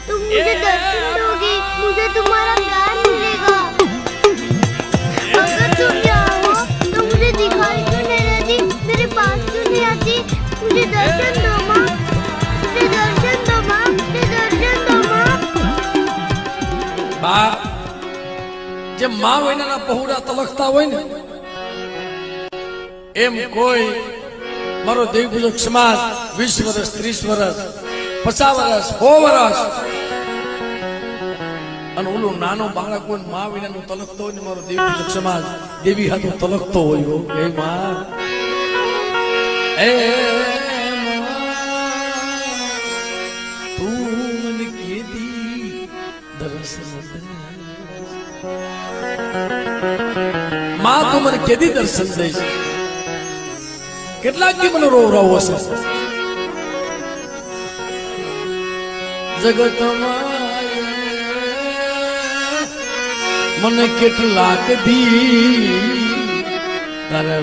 तुम मुझे दर्शन दोगे, मुझे तुम्हारा प्यार मिलेगा। अगर तुम चाहो तो मुझे दिखाई क्यों नहीं देती, मेरे पास क्यों नहीं आती? मुझे दर्शन दो माँ, मुझे दर्शन दो माँ, मुझे दर्शन दो माँ। બા જે મા વિનાના પહોળા તલકતા હોય ને એમ કોઈ મારો દેવપૂજક સમાજ 20 વર્ષ 30 વર્ષ 50 વર્ષ 100 વર્ષ અને ઓલું નાનો બાળક કોઈ મા વિનાનું તલકતો હોય ને મારો દેવપૂજક સમાજ દેવી હાથું તલકતો હોય હે મા એ તું મને કીધી દર્શન માં તું મને કેદી દર્શન દઈશ કેટલાક દી મને રોવ હશે જગતમાં મને કેટલાક દી તારે